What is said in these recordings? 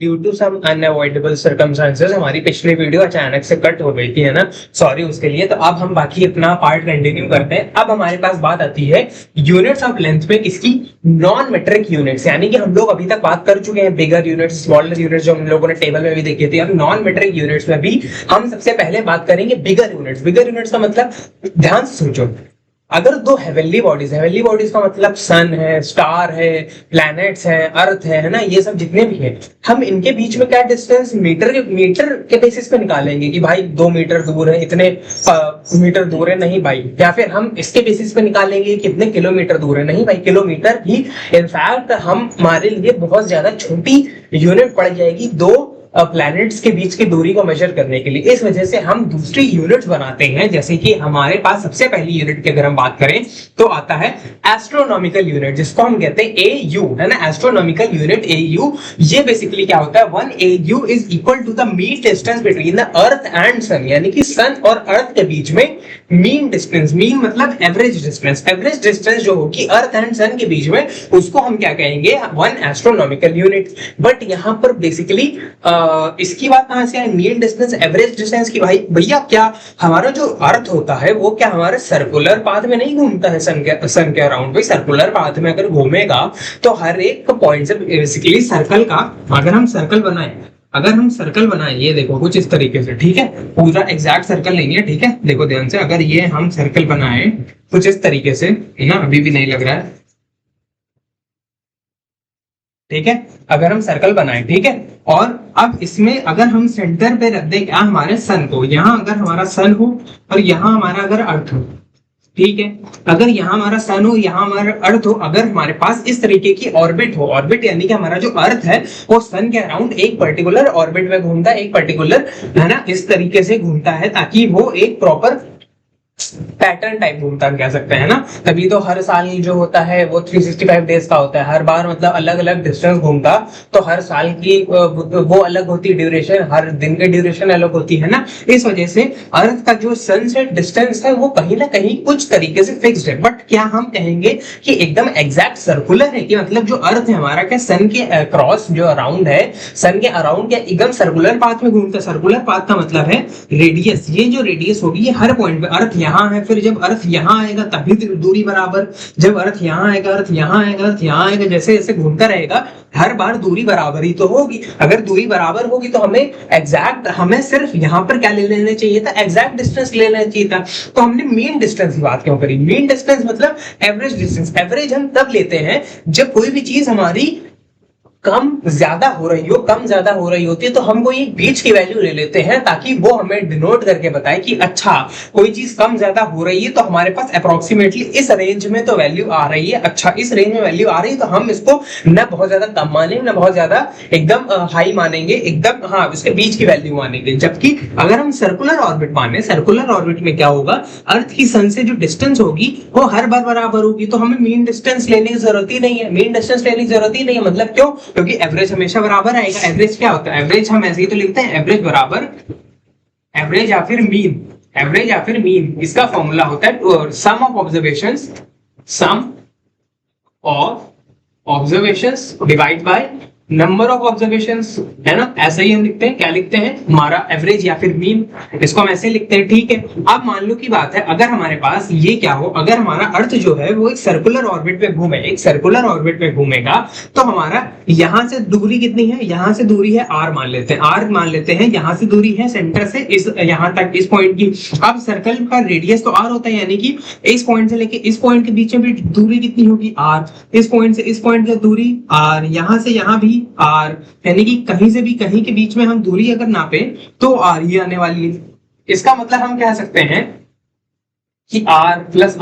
Due to some unavoidable circumstances हमारी पिछली video अचानक से कट हो गई थी, है ना। सॉरी उसके लिए। तो अब हम बाकी अपना पार्ट कंटिन्यू करते हैं। अब हमारे पास बात आती है यूनिट्स ऑफ लेंथ में इसकी नॉन मेट्रिक यूनिट्स, यानी कि हम लोग अभी तक बात कर चुके हैं बिगर यूनिट्स, स्मॉलर यूनिट्स जो हम लोगों ने टेबल में भी देखी थी। अब नॉन मेट्रिक यूनिट्स में भी हम सबसे पहले बात करेंगे बिगर यूनिट्स। बिगर यूनिट्स का मतलब, ध्यान से सोचो, अगर दो हेवनली बॉडीज का मतलब सन है, स्टार है, प्लैनेट्स है, अर्थ है ना, ये सब जितने भी हैं, हम इनके बीच में क्या डिस्टेंस मीटर के बेसिस पे निकालेंगे कि भाई 2 मीटर दूर है, इतने मीटर दूर है, नहीं भाई। या फिर हम इसके बेसिस पे निकालेंगे कितने किलोमीटर दूर है, नहीं भाई, किलोमीटर ही इनफैक्ट हमारे लिए बहुत ज्यादा छोटी यूनिट पड़ जाएगी दो प्लैनेट्स के बीच की दूरी को मेजर करने के लिए। इस वजह से हम दूसरी यूनिट्स बनाते हैं, जैसे कि हमारे पास सबसे पहली यूनिट की अगर हम बात करें तो आता है एस्ट्रोनॉमिकल यूनिट, जिसको हम कहते हैं एयू, है ना। एस्ट्रोनॉमिकल यूनिट एयू, ये बेसिकली क्या होता है, 1 AU is equal to the mean distance between the earth and sun, यानी कि सन और अर्थ के बीच में मीन डिस्टेंस, मीन मतलब एवरेज डिस्टेंस, एवरेज डिस्टेंस जो होगी अर्थ एंड सन के बीच में, उसको हम क्या कहेंगे, 1 एस्ट्रोनॉमिकल यूनिट। बट यहां पर बेसिकली इसकी बात कहां से आई, मीन डिस्टेंस, एवरेज डिस्टेंस की। भाई भैया, क्या हमारा जो अर्थ होता है वो क्या हमारे सर्कुलर पाथ में नहीं घूमता है सन के अराउंड? भाई सर्कुलर पाथ में अगर घूमेगा तो हर एक पॉइंट से बेसिकली सर्कल का, अगर हम सर्कल बनाए, ये देखो कुछ इस तरीके से, ठीक है, पूरा एग्जैक्ट सर्कल नहीं है, ठीक है, देखो ध्यान से, अगर ये हम सर्कल बनाए कुछ इस तरीके से, है ना, अभी भी नहीं लग रहा है, ठीक है, अगर हम सर्कल बनाए, ठीक है, और अब इसमें अगर हम सेंटर पे रख दें क्या हमारे सन को, यहां अगर हमारा सन हो और यहां हमारा अगर अर्थ हो, ठीक है, अगर यहाँ हमारा सन हो, यहाँ हमारा अर्थ हो, अगर हमारे पास इस तरीके की ऑर्बिट हो, ऑर्बिट यानी कि हमारा जो अर्थ है वो सन के अराउंड एक पर्टिकुलर ऑर्बिट में घूमता है, एक पर्टिकुलर, है ना, इस तरीके से घूमता है, ताकि वो एक प्रॉपर पैटर्न टाइप घूमता कह सकते हैं ना। तभी तो हर साल जो होता है वो 365 डेज का होता है, हर बार मतलब अलग अलग डिस्टेंस घूमता, तो हर साल की वो अलग होती है ड्यूरेशन, हर दिन की ड्यूरेशन अलग होती है ना। इस वजह से अर्थ का जो सन से डिस्टेंस है वो कहीं ना कहीं कुछ तरीके से फिक्स्ड है। बट क्या हम कहेंगे कि एकदम एग्जैक्ट सर्कुलर है कि मतलब जो अर्थ है हमारा क्या सन के क्रॉस जो अराउंड है, सन के अराउंड क्या एकदम सर्कुलर पाथ में घूमता है? सर्कुलर पाथ का मतलब है रेडियस, ये जो रेडियस होगी ये हर पॉइंट पे, अर्थ यहाँ है, फिर जब अर्थ यहाँ आएगा तभी दूरी बराबर, जब अर्थ यहाँ आएगा, अर्थ यहाँ आएगा, अर्थ यहाँ आएगा, जैसे जैसे घूमता रहेगा हर बार दूरी बराबर ही तो होगी। अगर दूरी बराबर होगी तो हमें सिर्फ यहाँ पर क्या ले लेना चाहिए था, एग्जैक्ट डिस्टेंस ले लेना चाहिए था। तो हमने मीन डिस्टेंस की बात क्यों करी? मीन डिस्टेंस मतलब एवरेज डिस्टेंस। एवरेज हम तब लेते हैं जब कोई भी चीज हमारी कम ज्यादा हो रही होती है, तो हम कोई एक बीच की वैल्यू ले लेते हैं ताकि वो हमें डिनोट करके बताए कि अच्छा कोई चीज कम ज्यादा हो रही है तो हमारे पास अप्रोक्सीमेटली इस रेंज में तो वैल्यू आ रही है, अच्छा इस रेंज में वैल्यू आ रही है, तो हम इसको न बहुत ज्यादा कम मानेंगे न बहुत ज्यादा एकदम हाई मानेंगे, एकदम हाँ इसके बीच की वैल्यू मानेंगे। जबकि अगर हम सर्कुलर ऑर्बिट माने, सर्कुलर ऑर्बिट में क्या होगा, अर्थ की सन से जो डिस्टेंस होगी वो हर बार बराबर होगी, तो हमें मीन डिस्टेंस लेने की जरूरत ही नहीं है, मीन डिस्टेंस लेने की जरूरत ही नहीं है। मतलब क्यों? क्योंकि एवरेज हमेशा बराबर आएगा। एवरेज क्या होता है? एवरेज हम ऐसे ही तो लिखते हैं, एवरेज बराबर एवरेज या फिर मीन, एवरेज या फिर मीन, इसका फॉर्मूला होता है sum of observations, sum of observations divide by number of observations, है ना। ऐसे ही हम लिखते हैं, क्या लिखते हैं, हमारा एवरेज या फिर मीन, इसको हम ऐसे लिखते हैं, ठीक है। अब मान लो की बात है, अगर हमारे पास ये क्या हो, अगर हमारा अर्थ जो है वो एक सर्कुलर ऑर्बिट पे घूमे, एक सर्कुलर ऑर्बिट पे घूमेगा, तो हमारा यहां से दूरी कितनी है, यहां से दूरी है r मान लेते हैं, r मान लेते हैं, यहां से दूरी है सेंटर से इस यहां तक, इस पॉइंट की। अब सर्कल का रेडियस तो r होता है, यानी कि इस पॉइंट से लेके इस पॉइंट के बीच में भी दूरी कितनी होगी, r, इस पॉइंट से इस पॉइंट की दूरी r, यहां से यहां भी r, यानी कि कहीं से भी कहीं के बीच में हम दूरी अगर नापे तो r ही आने वाली है। इसका मतलब हम कह सकते हैं कि r plus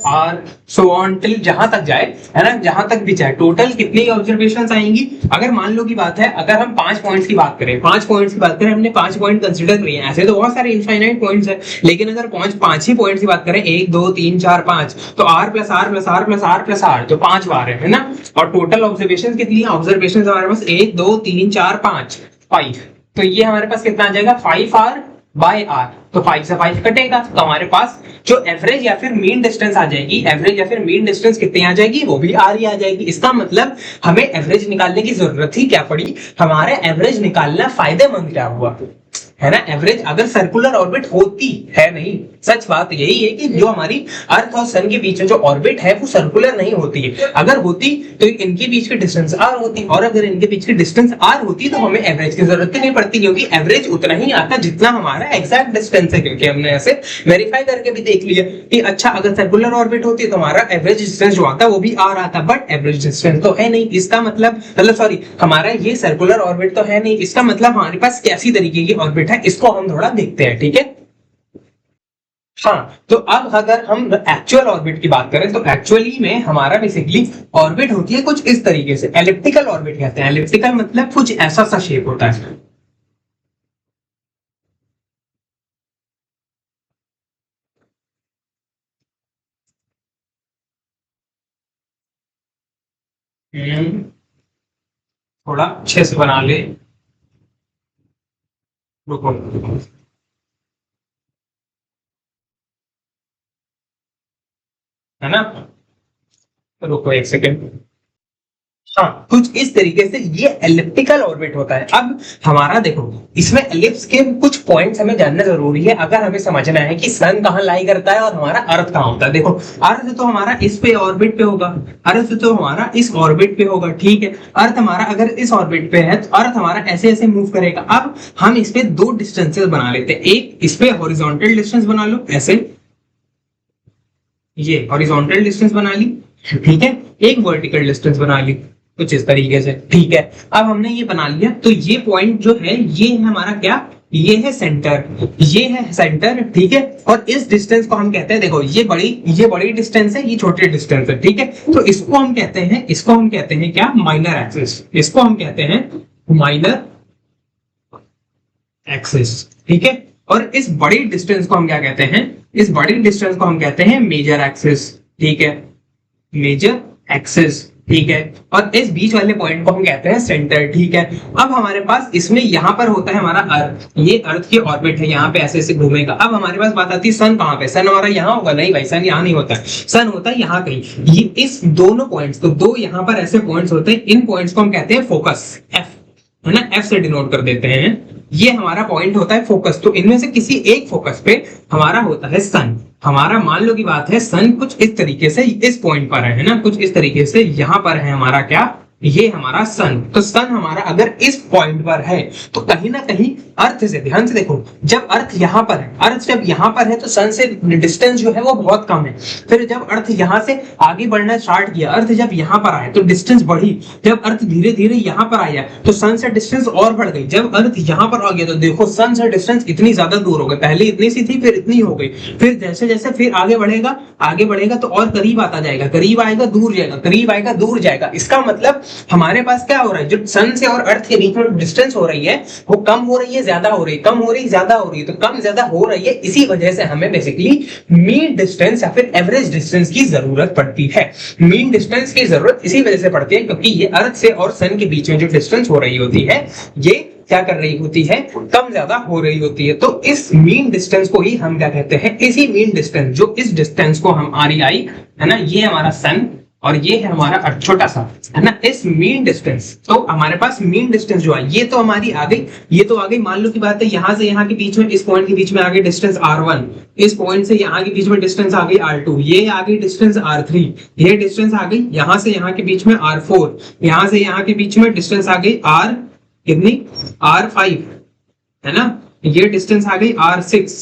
r so on till जहां तक जाए, है ना, जहां तक भी जाए, टोटल कितनी ऑब्जर्वेशंस आएंगी। अगर मान लो की बात है, अगर हम 5 पॉइंट्स की बात करें, 5 पॉइंट्स की बात करें, हमने 5 पॉइंट कंसीडर किए हैं, ऐसे तो बहुत सारे इनफाइनाइट पॉइंट्स हैं, लेकिन अगर 5 ही पॉइंट्स की बात करें, 1 2 3 4 5, तो r plus r plus r plus r plus r, तो 5 बार है ना। और टोटल ऑब्जर्वेशंस कितनी है? ऑब्जर्वेशंस हमारे पास 1 2 3 4 5, 5, तो ये हमारे पास कितना आ जाएगा, 5r बाय आर, तो 5 से 5 कटेगा, तो हमारे पास जो एवरेज या फिर मीन डिस्टेंस आ जाएगी, एवरेज या फिर मीन डिस्टेंस कितनी आ जाएगी, वो भी आर ही आ जाएगी। इसका मतलब हमें एवरेज निकालने की जरूरत ही क्या पड़ी, हमारे एवरेज निकालना फायदेमंद क्या हुआ, है ना। एवरेज अगर सर्कुलर ऑर्बिट होती है, नहीं, सच बात यही है कि जो हमारी अर्थ और सन के बीच में जो ऑर्बिट है वो सर्कुलर नहीं होती है। अगर होती तो इनके बीच की डिस्टेंस आर होती, और अगर इनके बीच की डिस्टेंस आर होती तो हमें एवरेज की जरूरत ही नहीं पड़ती, क्योंकि एवरेज उतना ही आता जितना हमारा एग्जैक्ट डिस्टेंस है, क्योंकि हमने ऐसे वेरीफाई करके भी देख लिया कि अच्छा अगर सर्कुलर ऑर्बिट होती तो हमारा एवरेज डिस्टेंस जो आता वो भी आर आता, बट एवरेज डिस्टेंस तो है नहीं। इसका मतलब सॉरी, हमारा ये सर्कुलर ऑर्बिट तो है नहीं, इसका मतलब हमारे पास कैसी तरीके की ऑर्बिट है इसको हम थोड़ा देखते हैं, ठीक है। हाँ, तो अब अगर हम एक्चुअल ऑर्बिट की बात करें तो एक्चुअली में हमारा बेसिकली ऑर्बिट होती है कुछ इस तरीके से, एलिप्टिकल ऑर्बिट कहते हैं। एलिप्टिकल मतलब कुछ ऐसा सा शेप होता है। थोड़ा अच्छे से बना ले, रुको, है ना, रुको एक सेकेंड। हाँ, कुछ इस तरीके से ये एलिप्टिकल ऑर्बिट होता है। अब हमारा देखो, इसमें एलिप्स के कुछ पॉइंट्स हमें जानना जरूरी है अगर हमें समझना है कि सन कहाँ लाई करता है और हमारा अर्थ कहाँ होता है। देखो, अर्थ तो हमारा इस पे ऑर्बिट पे होगा, अर्थ तो हमारा इस ऑर्बिट पे होगा, ठीक है। अर्थ हमारा अगर इस ऑर्बिट पे है तो अर्थ हमारा ऐसे ऐसे मूव करेगा। अब हम इस पे दो डिस्टेंसेस बना लेते हैं, एक इस पे हॉरिजॉन्टल डिस्टेंस बना लो ऐसे, ये हॉरिजॉन्टल डिस्टेंस बना ली, ठीक है। एक वर्टिकल डिस्टेंस बना ली कुछ इस तरीके से, ठीक है। अब हमने ये बना लिया तो ये पॉइंट जो है ये है हमारा क्या, ये है सेंटर, ये है सेंटर, ठीक है। और इस डिस्टेंस को हम कहते हैं, देखो ये बड़ी डिस्टेंस है, ये छोटी डिस्टेंस है, ठीक है। तो इसको हम कहते हैं क्या, माइनर एक्सिस। इसको हम कहते हैं माइनर एक्सिस, ठीक है। और इस बड़ी डिस्टेंस को हम क्या कहते हैं, इस बड़ी डिस्टेंस को हम कहते हैं मेजर एक्सिस, ठीक है, मेजर एक्सिस, ठीक है। और इस बीच वाले पॉइंट को हम कहते हैं सेंटर, ठीक है। अब हमारे पास इसमें यहाँ पर होता है हमारा अर्थ, ये अर्थ की ऑर्बिट है, यहाँ पे ऐसे ऐसे घूमेगा। अब हमारे पास बात आती है सन कहाँ पे, सन हमारा यहाँ होगा, नहीं भाई सन यहाँ नहीं होता है, सन होता है यहाँ कहीं। ये इस दोनों पॉइंट्स, तो दो यहाँ पर ऐसे पॉइंट्स होते हैं, इन पॉइंट्स को हम कहते हैं फोकस, एफ, है ना, एफ से डिनोट कर देते हैं। ये हमारा पॉइंट होता है फोकस। तो इनमें से किसी एक फोकस पे हमारा होता है सन। हमारा मान लो की बात है सन कुछ इस तरीके से इस पॉइंट पर है ना, कुछ इस तरीके से यहां पर है हमारा क्या, ये हमारा सन। तो सन हमारा अगर इस पॉइंट पर है तो कहीं ना कहीं अर्थ से, ध्यान से देखो, जब अर्थ यहाँ पर है, अर्थ जब यहाँ पर है तो सन से डिस्टेंस जो है वो बहुत कम है। फिर जब अर्थ यहाँ से आगे बढ़ना स्टार्ट किया, अर्थ जब यहाँ पर आए तो डिस्टेंस बढ़ी। जब अर्थ धीरे धीरे यहाँ पर आया तो सन से डिस्टेंस और बढ़ गई। जब अर्थ यहाँ पर आ गया तो देखो सन से डिस्टेंस इतनी ज्यादा दूर हो गई, पहले इतनी सी थी फिर इतनी हो गई। फिर जैसे जैसे फिर आगे बढ़ेगा तो और करीब आता जाएगा, करीब आएगा दूर जाएगा, करीब आएगा दूर जाएगा। इसका मतलब हमारे पास क्या हो रहा है, जो सन से और अर्थ के बीच में डिस्टेंस हो रही है वो कम हो रही है, ज्यादा हो रही है, कम हो रही है, ज्यादा हो रही है। तो कम ज्यादा हो रही है, इसी वजह से हमें बेसिकली मीन डिस्टेंस या फिर एवरेज डिस्टेंस की जरूरत पड़ती है। मीन डिस्टेंस की जरूरत इसी वजह से पड़ती है क्योंकि ये अर्थ से और सन के बीच में जो डिस्टेंस हो रही होती है ये क्या कर रही होती है, कम ज्यादा हो रही होती है। तो इस मीन डिस्टेंस को ही हम क्या कहते हैं, इसी मीन डिस्टेंस, जो इस डिस्टेंस को हम REI, है ना, ये हमारा सन और ये है हमारा अर्थ छोटा सा, है ना, इस मीन डिस्टेंस। तो हमारे पास मीन डिस्टेंस जो है ये तो हमारी आ गई, ये तो आ गई। मान लो की बात है यहाँ से यहाँ के बीच में, इस पॉइंट के बीच में आ गई डिस्टेंस R1, इस पॉइंट से यहाँ के बीच में डिस्टेंस आ गई R2, ये आ गई डिस्टेंस R3, ये डिस्टेंस आ गई यहाँ से यहाँ के बीच में R4, यहाँ से यहाँ के बीच में डिस्टेंस आ गई R कितनी, R5, है ना, ये डिस्टेंस आ गई R6,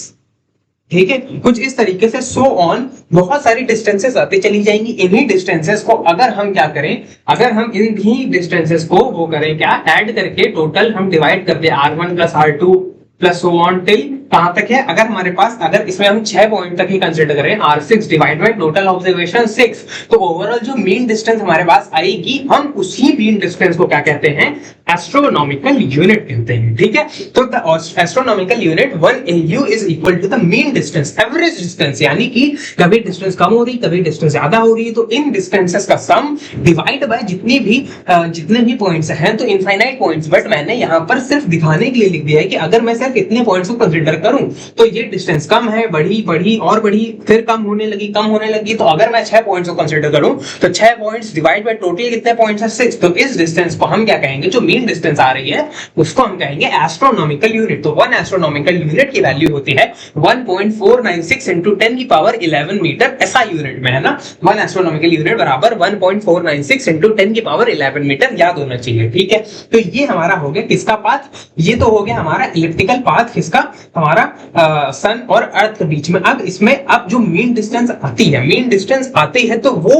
ठीक है। कुछ इस तरीके से सो ऑन बहुत सारी डिस्टेंसेस आती चली जाएंगी। इन्हीं डिस्टेंसेस को अगर हम क्या करें, अगर हम इन्हीं डिस्टेंसेस को वो करें क्या, ऐड करके टोटल हम डिवाइड कर दे R1 plus R2 plus so on till कहां तक है। अगर हमारे पास, अगर इसमें हम 6 पॉइंट तक ही कंसीडर करें, R6 divide by total observation 6, तो ओवरऑल जो मीन डिस्टेंस हमारे पास आएगी, हम उसी मीन डिस्टेंस को क्या कहते हैं, एस्ट्रोनॉमिकल यूनिट कहते हैं, ठीक है। तो the astronomical unit 1 AU is equal to the mean distance, average distance, यानी कि कभी डिस्टेंस कम हो रही, कभी डिस्टेंस ज्यादा हो रही है, तो इन डिस्टेंसेस का सम डिवाइड बाय जितने भी पॉइंट्स हैं, तो इनफाइनाइट पॉइंट्स, बट मैंने यहाँ पर सिर्फ दिखाने के लिए लिख दिया है कि अगर मैं सिर्फ इतने पॉइंट्स को कंसीडर करूं तो ये डिस्टेंस कम है, बढ़ी बढ़ी और बढ़ी, फिर कम होने लगी, तो अगर मैं 6 पॉइंट्स को कंसीडर करूं तो 6 पॉइंट्स डिवाइड बाय टोटल कितने पॉइंट्स है 6, तो इस डिस्टेंस को हम क्या कहेंगे, जो मीन डिस्टेंस आ रही है उसको हम कहेंगे एस्ट्रोनॉमिकल यूनिट। तो 1 एस्ट्रोनॉमिकल यूनिट की वैल्यू होती है 1.496 into 10 की पावर 11 मीटर, ऐसा यूनिट में है ना, 1 एस्ट्रोनॉमिकल यूनिट बराबर 1.496 into 10 की पावर 11 मीटर, याद होना चाहिए, ठीक है। तो ये हमारा हो गया किसका पाथ, ये तो हो गया हमारा इलिप्टिकल पाथ, किसका, हमारा सन और अर्थ के बीच में। अब इसमें अब जो मीन डिस्टेंस आती है तो वो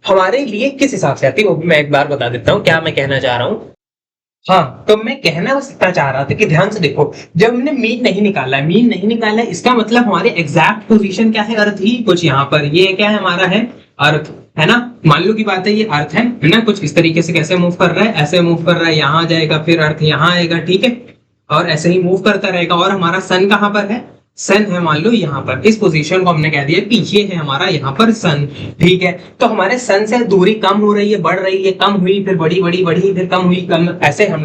हमारे लिए किस हिसाब से आती है वो भी मैं एक बार बता देता हूँ क्या मैं कहना चाह रहा हूँ। हाँ, तो मैं कहना बस इतना चाह रहा था कि ध्यान से देखो, जब हमने मीन नहीं निकाला है, इसका मतलब हमारे एग्जैक्ट पोजीशन क्या है, अर्थ ही कुछ यहाँ पर, ये क्या है हमारा है अर्थ, है ना, मान लो की बात है ये अर्थ है ना, कुछ इस तरीके से कैसे मूव कर रहा है, ऐसे मूव कर रहा है, यहाँ आ जाएगा, फिर अर्थ यहाँ आएगा, ठीक है, और ऐसे ही मूव करता रहेगा। और हमारा सन कहाँ पर है, सन है मान लो यहाँ पर, इस पोजीशन को हमने कह दिया कि ये है हमारा यहाँ पर सन, ठीक है। तो हमारे सन से दूरी कम हो रही है, बढ़ रही है, कम हुई, फिर बढ़ी, फिर कम हुई, कम, ऐसे हम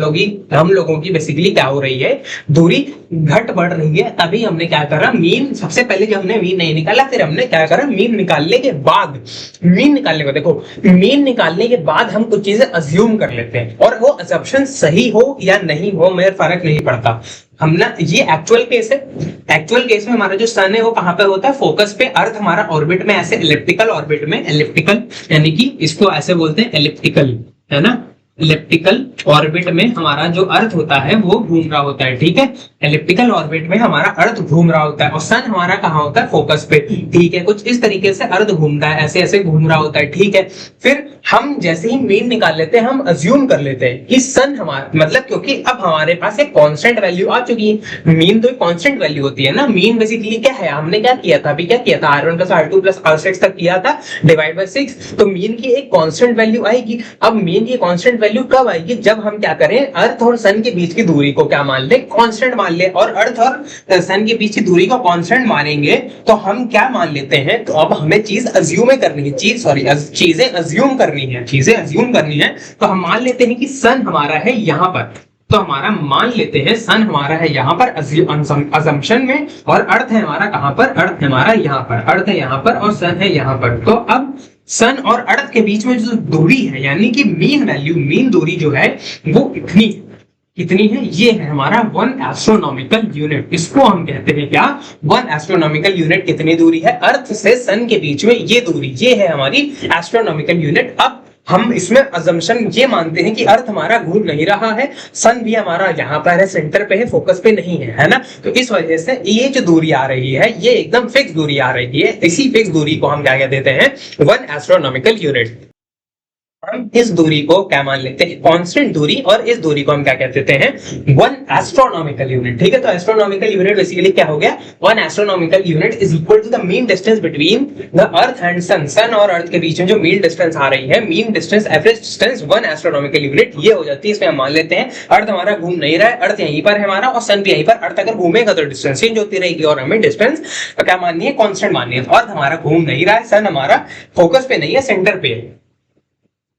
लोगों की बेसिकली क्या हो रही है, दूरी घट बढ़ रही है। तभी हमने क्या करा, मीन, सबसे पहले जब हमने मीन नहीं निकाला, फिर हमने क्या करा, मीन निकालने के बाद हम कुछ चीजें अज्यूम कर लेते हैं, और वो अजम्पशन सही हो या नहीं हो मेरे फर्क नहीं पड़ता। हम ना, ये एक्चुअल केस में हमारा जो सन है वो कहां पर होता है, फोकस पे, अर्थ हमारा ऑर्बिट में, ऐसे इलिप्टिकल ऑर्बिट में, इलिप्टिकल यानी कि इसको ऐसे बोलते हैं एलिप्टिकल, है ना, इलिप्टिकल ऑर्बिट में हमारा जो अर्थ होता है वो घूम रहा होता है, ठीक है, एलिप्टिकल ऑर्बिट में हमारा अर्थ घूम रहा होता है, और सन हमारा कहाँ होता है, फोकस पे, ठीक है। कुछ इस तरीके से अर्थ घूमता है, ऐसे ऐसे घूम रहा होता है, ठीक है। फिर हम जैसे ही मीन निकाल लेते हैं, हम अज्यूम कर लेते हैं कि सन हमारा, मतलब क्योंकि अब हमारे पास एक कांस्टेंट वैल्यू आ चुकी है, मीन तो एक कांस्टेंट वैल्यू होती है ना, मीन बेसिकली क्या है, हमने क्या किया था, R1 + R2 + R6 तक किया था, डिवाइड बाय 6, तो मीन की एक कांस्टेंट वैल्यू आएगी। अब मीन की कांस्टेंट वैल्यू कब आएगी, जब हम क्या करें, अर्थ और सन के बीच की दूरी को क्या मान ले, कांस्टेंट मान ले, और अर्थ और सन के बीच की दूरी को कांस्टेंट मानेंगे तो हम क्या मान लेते हैं, तो अब हमें चीजें अज्यूम करनी है, तो हम मान लेते हैं कि सन हमारा है यहाँ पर, तो हमारा मान लेते हैं सन हमारा है यहाँ पर अजम्पशन में, और अर्थ है हमारा कहाँ पर, अर्थ है हमारा यहाँ पर, अर्थ है यहाँ पर और सन है यहाँ पर। तो अब सन और अर्थ के बीच में जो दूरी है, यानी कि मीन दूरी जो है वो कितनी है, ये है हमारा 1 एस्ट्रोनॉमिकल यूनिट। इसको हम कहते हैं क्या, 1 एस्ट्रोनॉमिकल यूनिट। कितनी दूरी है, अर्थ से सन के बीच में ये दूरी, ये है हमारी एस्ट्रोनॉमिकल यूनिट। अब हम इसमें अजम्पशन ये मानते हैं कि अर्थ हमारा घूम नहीं रहा है, सन भी हमारा यहाँ पर है, सेंटर पे है, फोकस पे नहीं है ना। तो इस वजह से ये जो दूरी आ रही है ये एकदम फिक्स दूरी आ रही है। इसी फिक्स दूरी को हम क्या कह देते हैं, 1 एस्ट्रोनॉमिकल यूनिट। हम इस दूरी को क्या मान लेते हैं, कांस्टेंट दूरी, और इस दूरी को हम क्या कहते हैं, 1 एस्ट्रोनॉमिकल यूनिट, ठीक है। तो एस्ट्रोनॉमिकल यूनिट बेसिकली क्या हो गया, 1 astronomical unit is equal to the mean distance between the earth and sun. Sun और अर्थ के बीच में जो मीन डिस्टेंस आ रही है, mean distance, average distance 1 astronomical unit ये हो जाती है। इसमें हम मान लेते हैं अर्थ हमारा घूम नहीं रहा है, अर्थ यहीं पर है हमारा और सन भी यहीं पर। अर्थ अगर घूमेगा तो डिस्टेंस चेंज होती रहेगी, और हमें डिस्टेंस क्या माननी है, कांस्टेंट माननी है। अर्थ हमारा घूम नहीं रहा है, सन हमारा फोकस पे नहीं है, सेंटर पे है,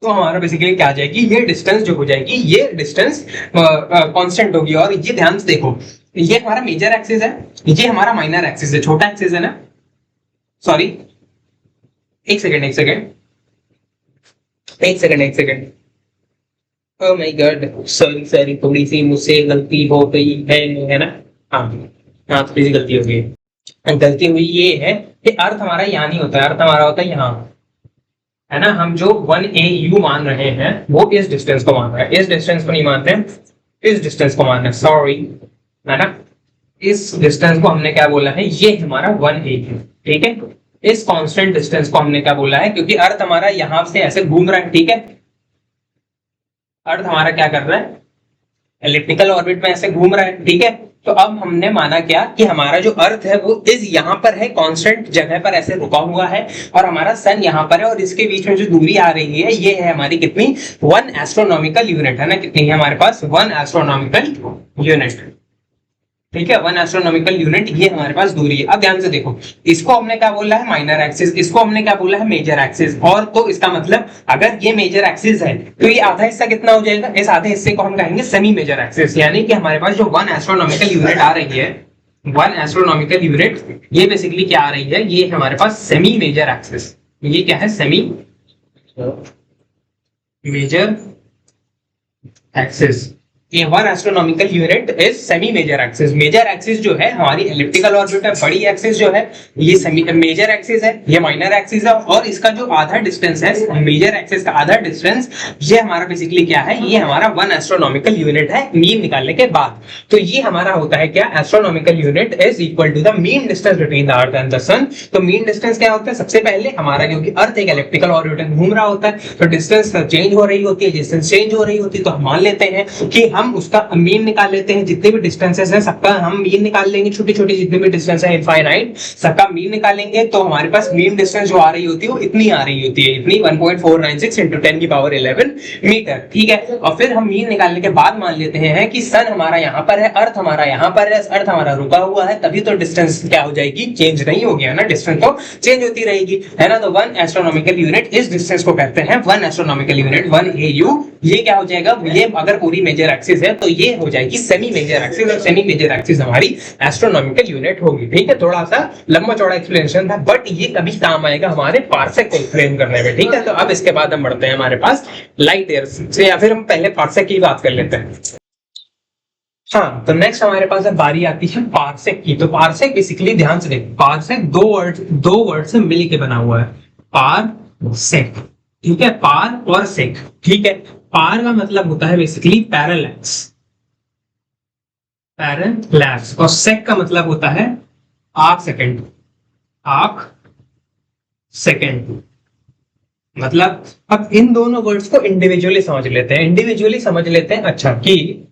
तो हमारा बेसिकली क्या आ जाएगी, ये डिस्टेंस जो हो जाएगी, ये डिस्टेंस कांस्टेंट होगी। और ये ध्यान से देखो, ये हमारा मेजर एक्सिस है, ये हमारा माइनर एक्सिस है, छोटा एक्सिस है ना, सॉरी एक second, oh my God, sorry थोड़ी सी मुझसे गलती हो गई है ना, हाँ थोड़ी सी गलती हो गई। गलती हुई ये है कि अर्थ हमारा यहाँ नहीं होता है, अर्थ हमारा होता है यहाँ, है ना। हम जो 1 AU मान रहे हैं वो इस डिस्टेंस को मान रहे हैं, इस डिस्टेंस को नहीं मानते हैं, इस डिस्टेंस को मान रहे हैं, सॉरी, है ना। इस डिस्टेंस को हमने क्या बोला है, ये हमारा 1 AU, ठीक है। इस कांस्टेंट डिस्टेंस को हमने क्या बोला है, क्योंकि अर्थ हमारा यहां से ऐसे घूम रहा है, ठीक है। अर्थ हमारा क्या कर रहा है, इलिप्टिकल ऑर्बिट में ऐसे घूम रहा है, ठीक है। तो अब हमने माना क्या कि हमारा जो अर्थ है वो इस यहाँ पर है, कांस्टेंट जगह पर ऐसे रुका हुआ है, और हमारा सन यहाँ पर है, और इसके बीच में जो दूरी आ रही है ये है हमारी कितनी, 1 एस्ट्रोनॉमिकल यूनिट, है ना, कितनी है हमारे पास, 1 एस्ट्रोनॉमिकल यूनिट। ठीक है, 1 एस्ट्रोनॉमिकल यूनिट ये हमारे पास दूरी है। अब ध्यान से देखो, इसको हमने क्या बोला है, माइनर एक्सिस, इसको हमने क्या बोला है, मेजर एक्सिस। और तो इसका मतलब अगर ये मेजर एक्सिस है तो ये आधा हिस्सा कितना हो जाएगा, इस आधे हिस्से को हम कहेंगे सेमी मेजर एक्सिस। यानी कि हमारे पास जो 1 एस्ट्रोनॉमिकल यूनिट आ रही है, 1 एस्ट्रोनॉमिकल यूनिट, ये बेसिकली क्या आ रही है, ये हमारे पास सेमी मेजर एक्सिस। ये क्या है, सेमी मेजर एक्सिस। ये 1 astronomical unit is semi major axis. Major axis जो है हमारी एलिप्टिकल ऑर्बिट है, बड़ी एक्सिस जो है ये सेमी मेजर एक्सिस है, ये माइनर एक्सिस है, और इसका जो आधा डिस्टेंस है, मेजर एक्सिस का आधा डिस्टेंस, ये हमारा बेसिकली क्या है, ये हमारा 1 एस्ट्रोनॉमिकल यूनिट है मीन निकालने के बाद। तो ये हमारा होता है क्या, astronomical unit is equal to the mean distance between the earth and the sun. तो मीन डिस्टेंस क्या होता है, सबसे पहले हमारा, क्योंकि अर्थ एक एलिप्टिकल ऑर्बिट में घूम रहा होता है, तो डिस्टेंस चेंज हो रही होती है, डिस्टेंस चेंज हो रही होती है, तो हम मान लेते हैं कि हम उसका मीन निकाल लेते हैं। जितने भी डिस्टेंसेस हैं सबका हम मीन निकाल लेंगे, छोटी छोटी जितने भी डिस्टेंस है इनफाइनाइट, सबका मीन निकालेंगे। तो हमारे पास मीन डिस्टेंस जो आ रही होती है वो इतनी आ रही होती है, इतनी 1.496 into 10 की पावर 11 मीटर। ठीक है, और फिर हम मीन निकालने के बाद मान लेते हैं कि सन हमारा यहाँ पर है, अर्थ हमारा यहाँ पर है, अर्थ हमारा रुका हुआ है, तभी तो डिस्टेंस क्या हो जाएगी, चेंज नहीं हो गया ना, डिस्टेंस तो चेंज होती रहेगी, है ना। तो 1 एस्ट्रोनॉमिकल यूनिट इस डिस्टेंस को कहते हैं 1 एस्ट्रोनॉमिकल यूनिट, 1 AU। ये क्या हो जाएगा, ये अगर पूरी मेजर एक्सिस है तो ये हो जाएगी सेमी मेजर एक्सिस, और सेमी मेजर एक्सिस हमारी एस्ट्रोनॉमिकल यूनिट होगी। ठीक है, थोड़ा सा लंबा चौड़ा एक्सप्लेनेशन था, बट ये कभी काम आएगा हमारे पार्सेक को एक्सप्लेन करने में। ठीक है, तो अब इसके बाद हम बढ़ते हैं हमारे पास लाइट ईयर से, या फिर हम पहले पार्सेक की बात कर लेते हैं। हाँ, तो नेक्स्ट हमारे पास बारी आती है पार्सेक की। तो पार्सेक बेसिकली ध्यान से देखो, पार्सेक दो वर्ड से मिल के बना हुआ है, पार्सेक। ठीक है, पार और सेक। ठीक है, पार का मतलब होता है बेसिकली पैरेलैक्स, पैरेलैक्स, और सेक का मतलब होता है आर्क सेकंड, आर्क सेकंड। मतलब अब इन दोनों वर्ड्स को इंडिविजुअली समझ लेते हैं, इंडिविजुअली समझ लेते हैं। अच्छा, कि